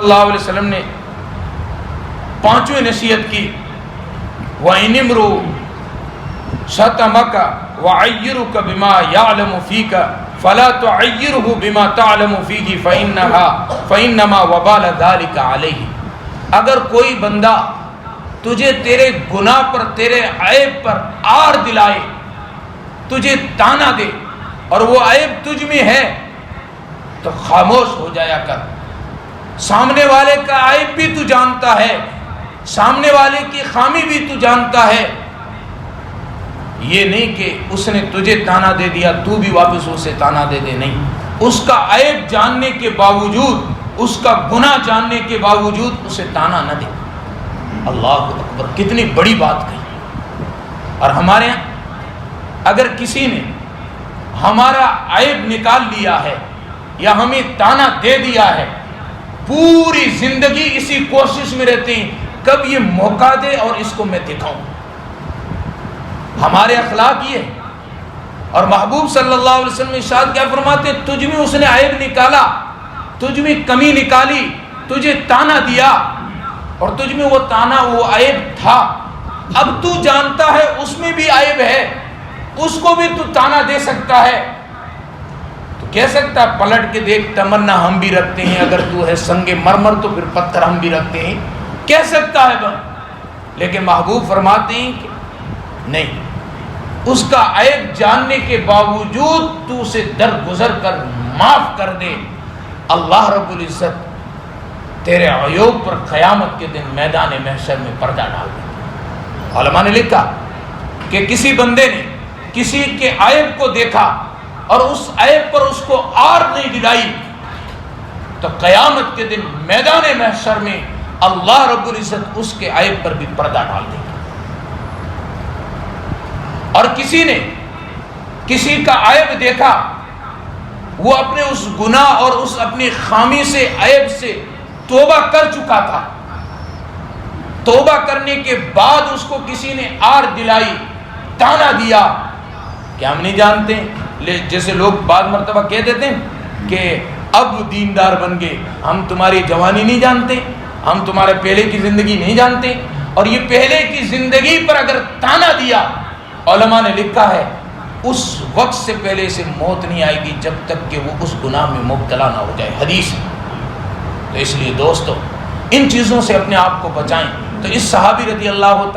اللہ علیہ وسلم نے پانچویں نصیحت کی، وَإِنِ امْرُؤٌ شَتَمَكَ وَعَيِّرُكَ بِمَا يَعْلَمُ فِيكَ فَلَا تُعَيِّرْهُ بِمَا تَعْلَمُ فِيهِ فَإِنَّمَا وَبَالَ ذَلِكَ عَلَيْهِ۔ اگر کوئی بندہ تجھے تیرے گناہ پر، تیرے عیب پر آر دلائے، تجھے تانا دے اور وہ عیب تجھ میں ہے تو خاموش ہو جایا کر۔ سامنے والے کا عیب بھی تو جانتا ہے، سامنے والے کی خامی بھی تو جانتا ہے، یہ نہیں کہ اس نے تجھے تانا دے دیا تو بھی واپس اسے تانا دے دے، نہیں، اس کا عیب جاننے کے باوجود، اس کا گناہ جاننے کے باوجود اسے تانا نہ دے۔ اللہ اکبر، کتنی بڑی بات کہی۔ اور ہمارے یہاں اگر کسی نے ہمارا عیب نکال لیا ہے یا ہمیں تانا دے دیا ہے، پوری زندگی اسی کوشش میں رہتے ہیں کب یہ موقع دے اور اس کو میں دکھاؤں۔ ہمارے اخلاق یہ ہے، اور محبوب صلی اللہ علیہ وسلم ارشاد کیا فرماتے ہیں، تجھ میں اس نے عیب نکالا، تجھ میں کمی نکالی، تجھے تانا دیا اور تجھ میں وہ تانا، وہ عیب تھا، اب تو جانتا ہے اس میں بھی عیب ہے، اس کو بھی تو تانا دے سکتا ہے، تو کہہ سکتا ہے پلٹ کے دیکھ، تمنا ہم بھی رکھتے ہیں، اگر تو ہے سنگ مرمر تو پھر پتھر ہم بھی رکھتے ہیں، کہہ سکتا ہے لیکن محبوب فرماتے ہیں کہ نہیں، اس کا عیب جاننے کے باوجود تو اسے درگزر کر معاف کر دے، اللہ رب العزت تیرے عیوب پر قیامت کے دن میدان محشر میں پردہ ڈال دے۔ علماء نے لکھا کہ کسی بندے نے کسی کے عیب کو دیکھا اور اس عیب پر اس کو آر نہیں دلائی تو قیامت کے دن میدان محشر میں اللہ رب العزت اس کے عیب پر بھی پردہ ڈال دے گا۔ اور کسی نے کسی کا عیب دیکھا، وہ اپنے اس گناہ اور اس اپنی خامی سے، عیب سے توبہ کر چکا تھا، توبہ کرنے کے بعد اس کو کسی نے آر دلائی، تانا دیا، کیا ہم نہیں جانتے جیسے لوگ بعض مرتبہ کہہ دیتے ہیں کہ اب دیندار بن گئے، ہم تمہاری جوانی نہیں جانتے، ہم تمہارے پہلے کی زندگی نہیں جانتے، اور یہ پہلے کی زندگی پر اگر تانا دیا، علماء نے لکھا ہے اس وقت سے پہلے سے موت نہیں آئے گی جب تک کہ وہ اس گناہ میں مبتلا نہ ہو جائے، حدیث ہے۔ تو اس لیے دوستو ان چیزوں سے اپنے آپ کو بچائیں۔ تو اس صحابی رضی اللہ تعالی